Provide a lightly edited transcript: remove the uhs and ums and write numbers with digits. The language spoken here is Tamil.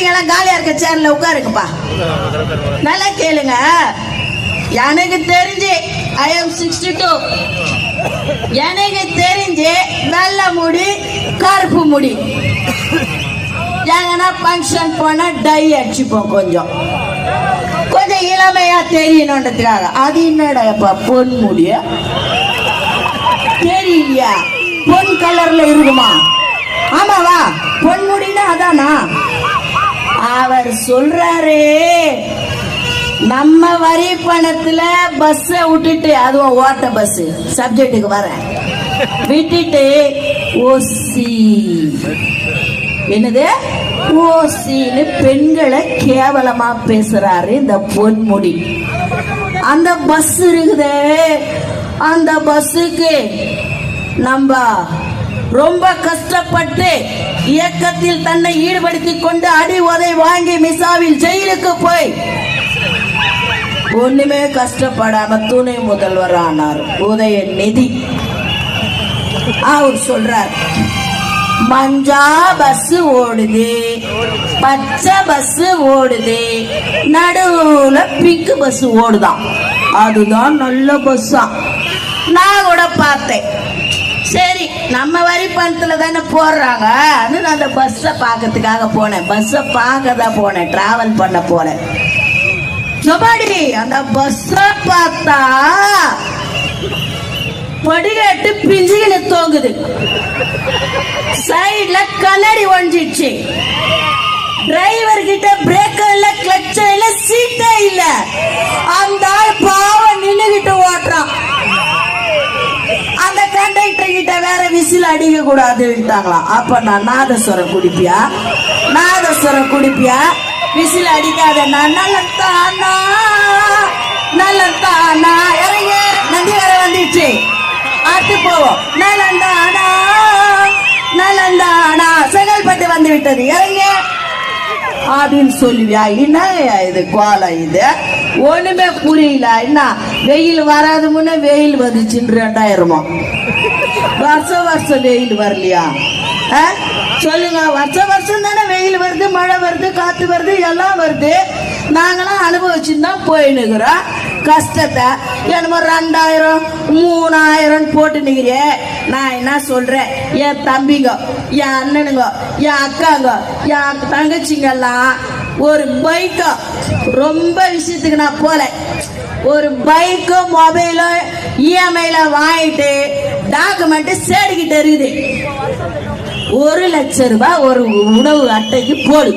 நீங்க எல்லாம் காலியா இருக்க சேர்ல உட்காருங்கப்பா. நல்லா கேளுங்க. எனக்கு தெரிஞ்சு I am 62. எனக்கு தெரிஞ்சு நல்ல முடி கருப்பு முடி. எங்கன்னா ஃபங்க்ஷன் போனா டை அடிச்சுப்போம், கொஞ்சம் கொஞ்சம் இளமையா தெரியணுன்றதுக்காக. அது என்னடா பொன் முடிய தெரியலையா? பொன் கலர்ல இருக்குமா? ஆமாவா? பொன் முடினா அதானா? அவர் சொல்றாரு, நம்ம வரி பணத்துல பஸ் விட்டுட்டு, அதுவும் ஓட்ட பஸ், சப்ஜெக்டுக்கு வர விட்டுட்டு ஓசி, என்னது ஓசின்னு பெண்களை கேவலமா பேசுறாரு இந்த பொன்முடி. அந்த பஸ் இருக்குதே, அந்த பஸ்ஸுக்கு நம்ம ரொம்ப கஷ்டப்பட்டு இயக்கத்தில் தன்னை ஈடுபடுத்திக் கொண்டு அடி உதை வாங்கி மிசாவில் ஜெயிலுக்கு போய் ஒண்ணுமே கஷ்டப்படாம துணை முதல்வர் ஆனார் உதயநிதி. அவர் சொல்றார், மஞ்சா பஸ் ஓடுது, பச்சை பஸ் ஓடுது, நடுவுல பிங்க் பஸ் ஓடுதான், அதுதான் நல்ல பஸ்ஸா. நான் கூட பார்த்தேன். சரி, நம்ம வரி பணத்துல தானே போடுறாங்க, நான் அந்த பஸ்ஸை பார்க்கறதுக்காக போனேன். பஸ்ஸை பார்க்க தான் போனேன், டிராவல் பண்ண போறேன். ஜபாடி அந்த பஸ்ஸ பார்த்தா படிக்கட்டு பிஞ்சுகின்னு தோங்குது, சைட்ல கண்ணாடி ஒழிஞ்சிடுச்சு, டிரைவர் கிட்ட பிரேக் இல்ல, கிளட்ச் இல்ல, சீட்டே இல்ல. அந்த பாவம் நின்னுகிட்டு ஓட்டுறான். அந்த கண்டக்டர் கிட்ட வேற விசில் அடிக்க கூடாதுட்டாங்களாம். அப்ப நான் நாதஸ்வரம் குடிப்பியா, நாதஸ்வரம் குடிப்பியா, விசில் அடிக்காத, நல்லத்தானா நல்லத்தானா. இறங்க, நந்தி வேற வந்துடுச்சு, ஆட்டு போவோம். நலந்தானா நலந்தானா, செங்கல்பட்டு வந்து விட்டது, இறங்க அப்படின்னு சொல்லுவியா? என்ன இது கோலம் இது? ஒண்ணுமே புரியல. என்ன வெயில் வராது முன்ன வெயில் வந்துச்சுன்னு 2000 வருஷம் வருஷம் வெயில் வரலையா? சொல்லுங்க, வருஷம் வருஷம் தானே வெயில் வருது, மழை வருது, காத்து வருது, எல்லாம் வருது. நாங்களாம் அனுபவிச்சுன்னு தான் போயின்னுக்குறோம் கஷ்டத்தை. என்னமோ 2000 3000 போட்டு நிற்கிறேன். நான் என்ன சொல்றேன், என் தம்பிங்க, என் அண்ணனுங்க, என் அக்காங்க, என் தங்கச்சிங்கெல்லாம் ஒரு பைக்கோ, ரொம்ப விஷயத்துக்கு நான் போல, ஒரு பைக்கும் மொபைலும் இஎம்ஐல வாங்கிட்டு டாக்குமெண்ட் சேடிக்கிட்டு இருக்குது. 1 லட்சம் ரூபாய் ஒரு உணவு அட்டைக்கு போடு.